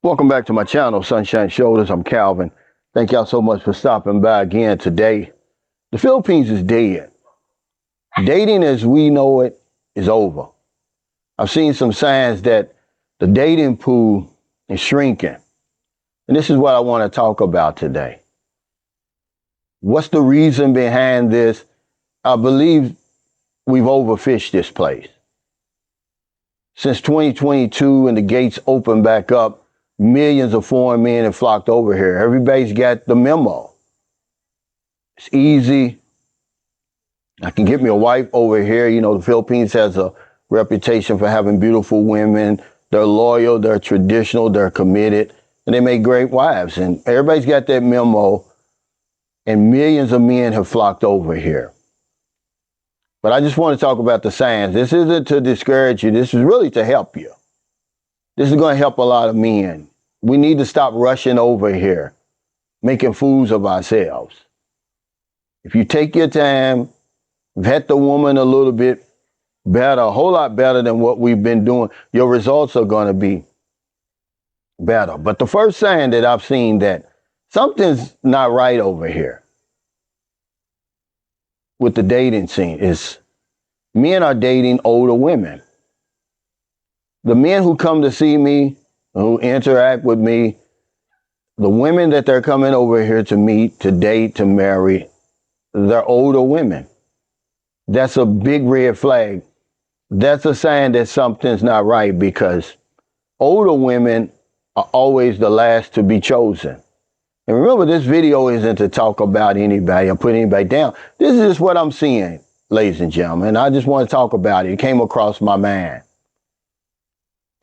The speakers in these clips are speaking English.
Welcome back to my channel, Sunshine Shoulders. I'm Calvin. Thank y'all so much for stopping by again today. The Philippines is dead. Dating as we know it is over. I've seen some signs that the dating pool is shrinking. And this is what I want to talk about today. What's the reason behind this? I believe we've overfished this place. Since 2022 and the gates opened back up, millions of foreign men have flocked over here. Everybody's got the memo. It's easy. I can get me a wife over here. You know, the Philippines has a reputation for having beautiful women. They're loyal, they're traditional, they're committed, and they make great wives. And everybody's got that memo, and millions of men have flocked over here. But I just want to talk about the signs. This isn't to discourage you. This is really to help you. This is going to help a lot of men. We need to stop rushing over here, making fools of ourselves. If you take your time, vet the woman a little bit better, a whole lot better than what we've been doing, your results are going to be better. But the first sign that I've seen that something's not right over here with the dating scene is men are dating older women. The men who come to see me, who interact with me, the women that they're coming over here to meet, to date, to marry, they're older women. That's a big red flag. That's a sign that something's not right, because older women are always the last to be chosen. And remember, this video isn't to talk about anybody or put anybody down. This is just what I'm seeing, ladies and gentlemen. I just want to talk about it. It came across my mind.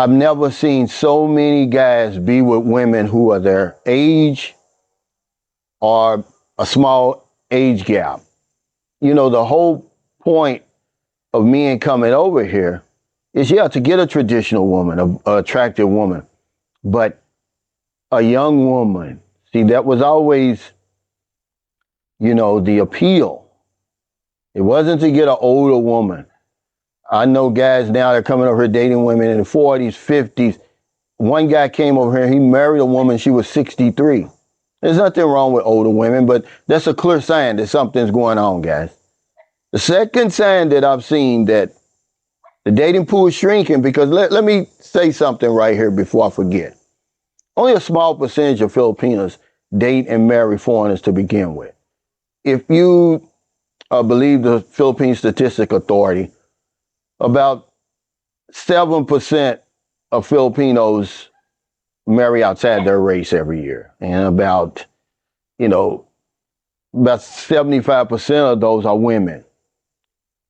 I've never seen so many guys be with women who are their age or a small age gap. You know, the whole point of men coming over here is, yeah, to get a traditional woman, an attractive woman, but a young woman. See, that was always, you know, the appeal. It wasn't to get an older woman. I know guys now that are coming over here dating women in the 40s, 50s. One guy came over here, he married a woman, she was 63. There's nothing wrong with older women, but that's a clear sign that something's going on, guys. The second sign that I've seen that the dating pool is shrinking, because let me say something right here before I forget. Only a small percentage of Filipinos date and marry foreigners to begin with. If you believe the Philippine Statistic Authority, about 7% of Filipinos marry outside their race every year. And about 75% of those are women.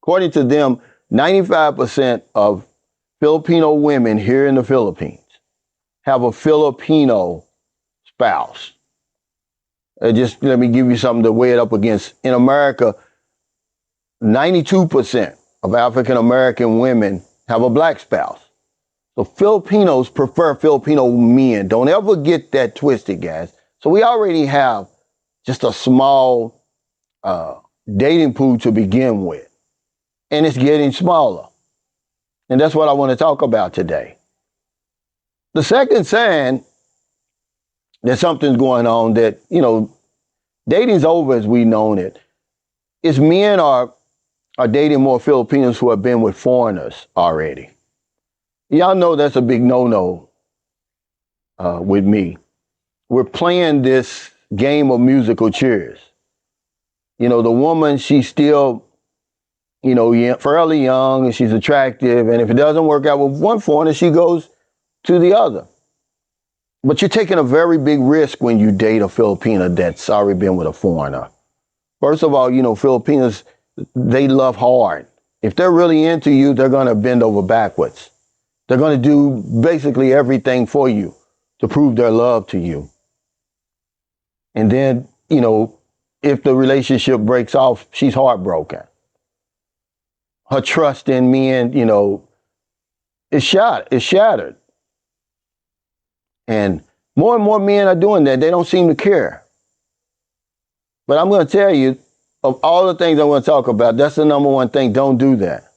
According to them, 95% of Filipino women here in the Philippines have a Filipino spouse. Just let me give you something to weigh it up against. In America, 92% of African-American women have a black spouse. So Filipinos prefer Filipino men. Don't ever get that twisted, guys. So we already have just a small dating pool to begin with. And it's getting smaller. And that's what I want to talk about today. The second sign that something's going on, that, you know, dating's over as we known it, is men are dating more Filipinos who have been with foreigners already. Y'all know that's a big no-no with me. We're playing this game of musical chairs. You know, the woman, she's still, you know, fairly young, and she's attractive. And if it doesn't work out with one foreigner, she goes to the other. But you're taking a very big risk when you date a Filipina that's already been with a foreigner. First of all, you know, Filipinos, they love hard. If they're really into you, they're going to bend over backwards. They're going to do basically everything for you to prove their love to you. And then, you know, if the relationship breaks off, she's heartbroken. Her trust in men, you know, is shattered. And more men are doing that. They don't seem to care. But I'm going to tell you, of all the things I want to talk about, that's the number one thing. Don't do that.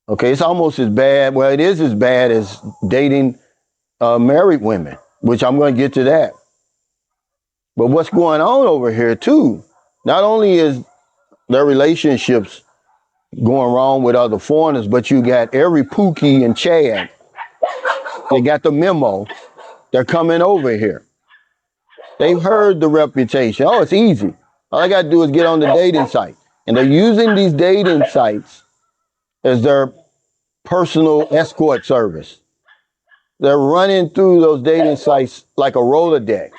Okay, it's almost as bad. Well, it is as bad as dating married women, which I'm going to get to that. But what's going on over here too, not only is their relationships going wrong with other foreigners, but you got every Pookie and Chad. They got the memo. They're coming over here. They've heard the reputation. Oh, it's easy. All I got to do is get on the dating site. And they're using these dating sites as their personal escort service. They're running through those dating sites like a Rolodex.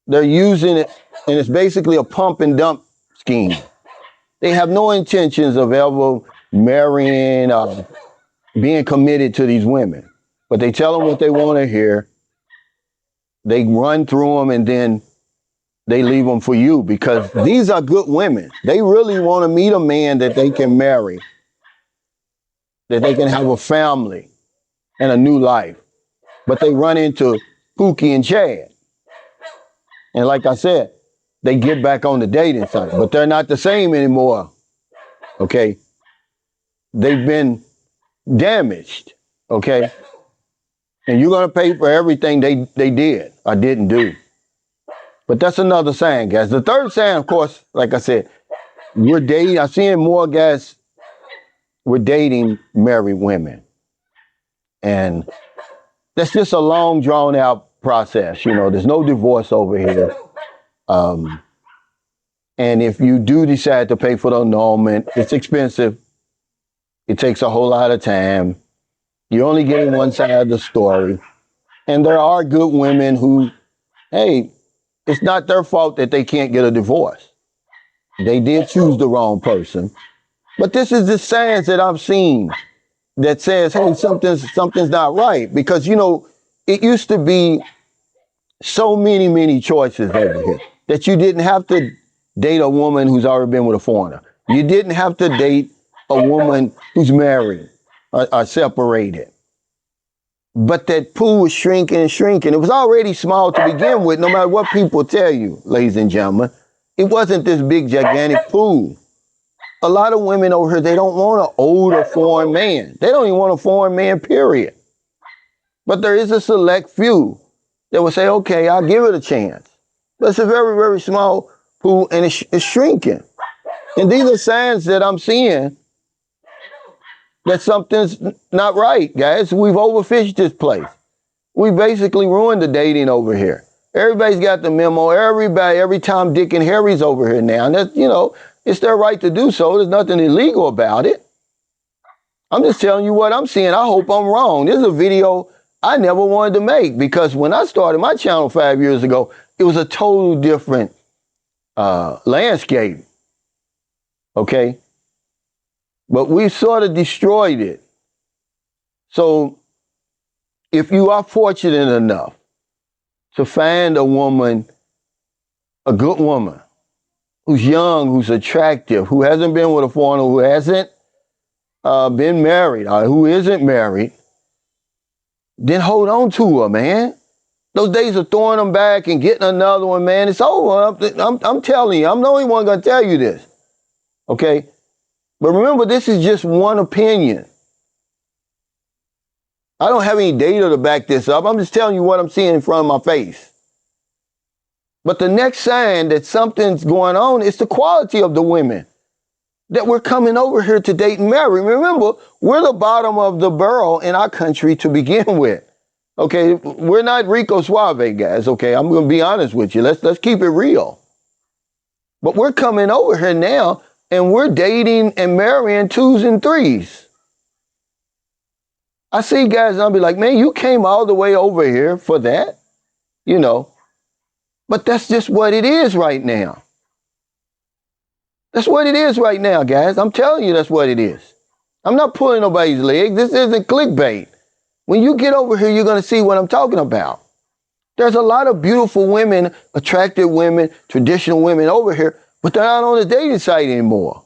They're using it, and it's basically a pump and dump scheme. They have no intentions of ever marrying, being committed to these women. But they tell them what they want to hear. They run through them, and then they leave them for you, because these are good women. They really want to meet a man that they can marry, that they can have a family and a new life. But they run into Pookie and Chad. And like I said, they get back on the dating site, but they're not the same anymore. Okay? They've been damaged. Okay? And you're going to pay for everything they did or didn't do. But that's another sign, guys. The third sign, of course, like I said, we're dating. I'm seeing more guys, we're dating married women. And that's just a long, drawn out process. You know, there's no divorce over here. And if you do decide to pay for the annulment, it's expensive. It takes a whole lot of time. You're only getting one side of the story. And there are good women who, hey, it's not their fault that they can't get a divorce. They did choose the wrong person. But this is the signs that I've seen that says, hey, something's not right. Because, you know, it used to be so many choices over here that you didn't have to date a woman who's already been with a foreigner. You didn't have to date a woman who's married or separated. But that pool was shrinking and shrinking. It was already small to begin with, no matter what people tell you, ladies and gentlemen. It wasn't this big, gigantic pool. A lot of women over here, they don't want an older foreign man. They don't even want a foreign man, period. But there is a select few that will say, okay, I'll give it a chance. But it's a very small pool, and it's shrinking. And these are signs that I'm seeing that something's not right, guys. We've overfished this place. We basically ruined the dating over here. Everybody's got the memo. Every Tom, Dick, and Harry's over here now. And that's, you know, it's their right to do so. There's nothing illegal about it. I'm just telling you what I'm seeing. I hope I'm wrong. This is a video I never wanted to make, because when I started my channel 5 years ago, it was a total different landscape. Okay? But we sort of destroyed it. So if you are fortunate enough to find a woman, a good woman, who's young, who's attractive, who hasn't been with a foreigner, who hasn't been married, or who isn't married, then hold on to her, man. Those days of throwing them back and getting another one, man, it's over. I'm telling you, I'm the only one going to tell you this. Okay? But remember, this is just one opinion. I don't have any data to back this up. I'm just telling you what I'm seeing in front of my face. But the next sign that something's going on is the quality of the women that we're coming over here to date and marry. Remember, we're the bottom of the barrel in our country to begin with. Okay, we're not Rico Suave, guys. Okay, I'm going to be honest with you. Let's keep it real. But we're coming over here now, and we're dating and marrying 2s and 3s. I see guys, and I'll be like, man, you came all the way over here for that, you know. But that's just what it is right now. That's what it is right now, guys. I'm telling you, that's what it is. I'm not pulling nobody's leg. This isn't clickbait. When you get over here, you're going to see what I'm talking about. There's a lot of beautiful women, attractive women, traditional women over here, but they're not on the dating site anymore.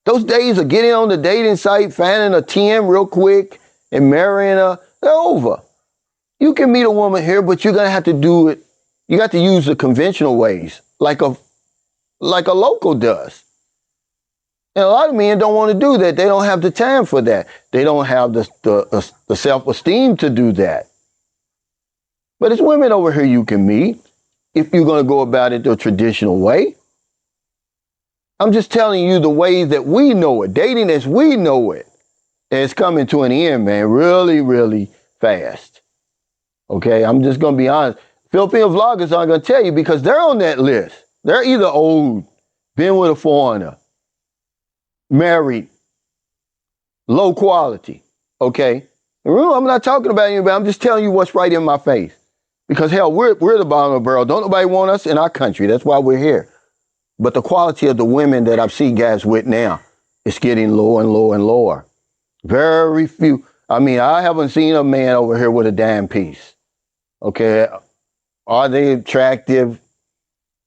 Those days of getting on the dating site, finding a 10 real quick, and marrying her, they're over. You can meet a woman here, but you're going to have to do it. You got to use the conventional ways, like a local does. And a lot of men don't want to do that. They don't have the time for that. They don't have the self-esteem to do that. But it's women over here you can meet if you're going to go about it the traditional way. I'm just telling you the ways that we know it. Dating as we know it. And it's coming to an end, man, really, really fast. Okay, I'm just going to be honest. Filipino vloggers aren't going to tell you because they're on that list. They're either old, been with a foreigner, married, low quality. Okay? And remember, I'm not talking about anybody. I'm just telling you what's right in my face. Because, hell, we're the bottom of the barrel. Don't nobody want us in our country. That's why we're here. But the quality of the women that I've seen guys with now is getting lower and lower and lower. Very few. I mean, I haven't seen a man over here with a dime piece. Okay? Are they attractive?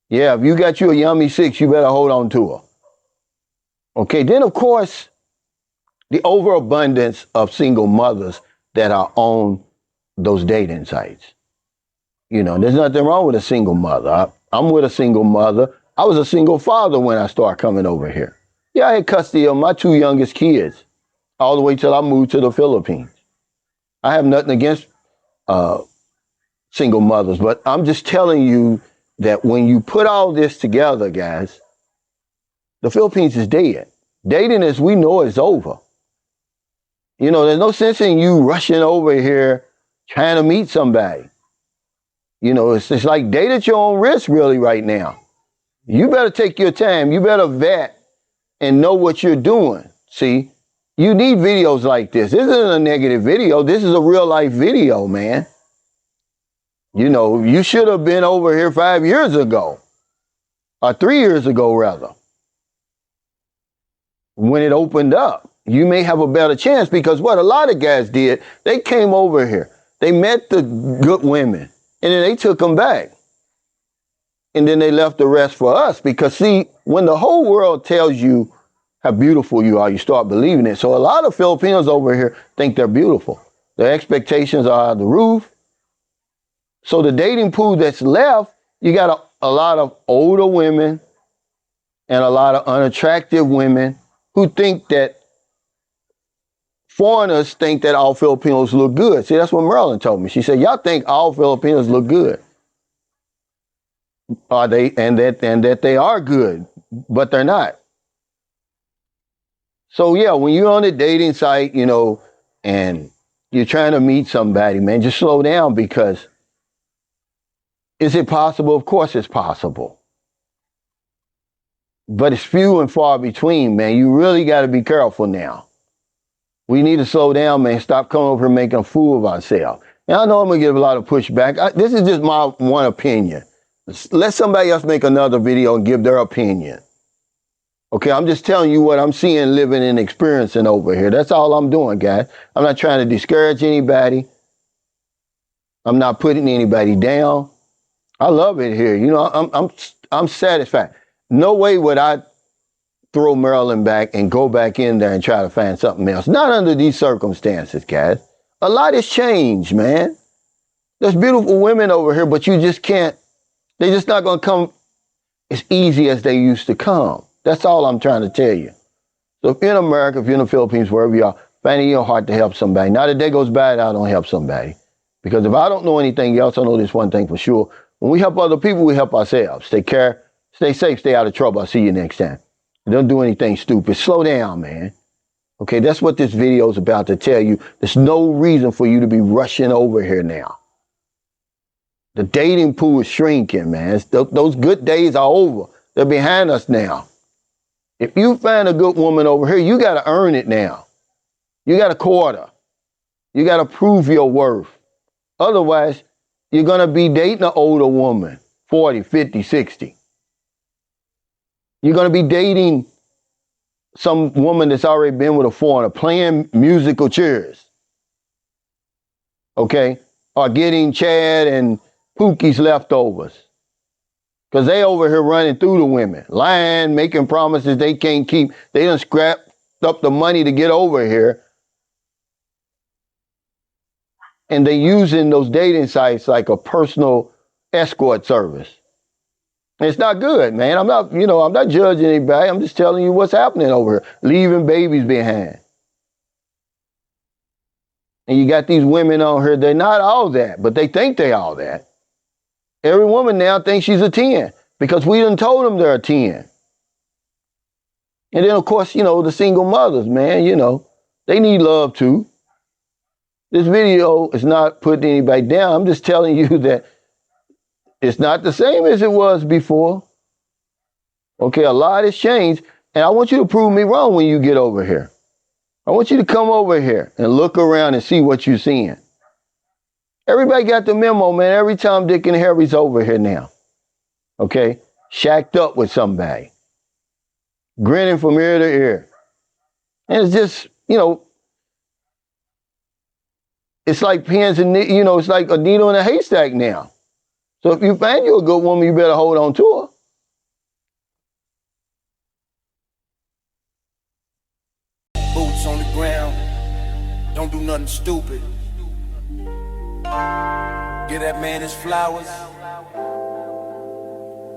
Yeah, if you got you a yummy six, you better hold on to her. Okay, then, of course, the overabundance of single mothers that are on those dating sites. You know, there's nothing wrong with a single mother. I'm with a single mother. I was a single father when I started coming over here. Yeah, I had custody of my two youngest kids all the way till I moved to the Philippines. I have nothing against single mothers, but I'm just telling you that when you put all this together, guys, the Philippines is dead. Dating as we know is over. You know, there's no sense in you rushing over here trying to meet somebody. You know, it's like date at your own risk really right now. You better take your time. You better vet and know what you're doing. See, you need videos like this. This isn't a negative video. This is a real life video, man. You know, you should have been over here 5 years ago, or 3 years ago, rather, when it opened up. You may have a better chance because what a lot of guys did, they came over here. They met the good women, and then they took them back. And then they left the rest for us because, see, when the whole world tells you how beautiful you are, you start believing it. So a lot of Filipinos over here think they're beautiful. Their expectations are out of the roof. So the dating pool that's left, you got a lot of older women and a lot of unattractive women who think that foreigners think that all Filipinos look good. See, that's what Marilyn told me. She said, y'all think all Filipinos look good. Are they, and that they are good, but they're not. So yeah, when you're on a dating site, you know, and you're trying to meet somebody, man, just slow down because is it possible? Of course it's possible. But it's few and far between, man. You really got to be careful now. We need to slow down, man. Stop coming over here making a fool of ourselves. Now, I know I'm going to get a lot of pushback. This is just my one opinion. Let somebody else make another video and give their opinion. Okay, I'm just telling you what I'm seeing, living, and experiencing over here. That's all I'm doing, guys. I'm not trying to discourage anybody. I'm not putting anybody down. I love it here. You know, I'm satisfied. No way would I throw Maryland back and go back in there and try to find something else. Not under these circumstances, guys. A lot has changed, man. There's beautiful women over here, but you just can't. They're just not going to come as easy as they used to come. That's all I'm trying to tell you. So if you're in America, if you're in the Philippines, wherever you are, find it in your heart to help somebody. Not a day goes by that I don't help somebody. Because if I don't know anything else, I know this one thing for sure. When we help other people, we help ourselves. Take care, stay safe, stay out of trouble. I'll see you next time. Don't do anything stupid. Slow down, man. Okay, that's what this video is about to tell you. There's no reason for you to be rushing over here now. The dating pool is shrinking, man. Those good days are over. They're behind us now. If you find a good woman over here, you got to earn it now. You got to court her. You got to prove your worth. Otherwise, you're going to be dating an older woman, 40, 50, 60. You're going to be dating some woman that's already been with a foreigner, playing musical chairs. Okay? Or getting Chad and Pookie's leftovers. Because they over here running through the women, lying, making promises they can't keep. They done scrapped up the money to get over here. And they using those dating sites like a personal escort service. It's not good, man. I'm not judging anybody. I'm just telling you what's happening over here. Leaving babies behind. And you got these women on here, they're not all that, but they think they all that. Every woman now thinks she's a 10 because we done told them they're a 10. And then, of course, the single mothers, man, they need love too. This video is not putting anybody down. I'm just telling you that it's not the same as it was before. Okay, a lot has changed. And I want you to prove me wrong when you get over here. I want you to come over here and look around and see what you're seeing. Everybody got the memo, man. Every Tom, Dick, and Harry's over here now. Okay? Shacked up with somebody. Grinning from ear to ear. And it's just, it's like pins and, it's like a needle in a haystack now. So if you find you a good woman, you better hold on to her. Boots on the ground, don't do nothing stupid. Give that man his flowers,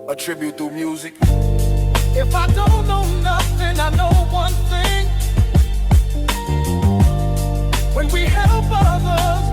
a tribute through music. If I don't know nothing, I know one thing. When we help others,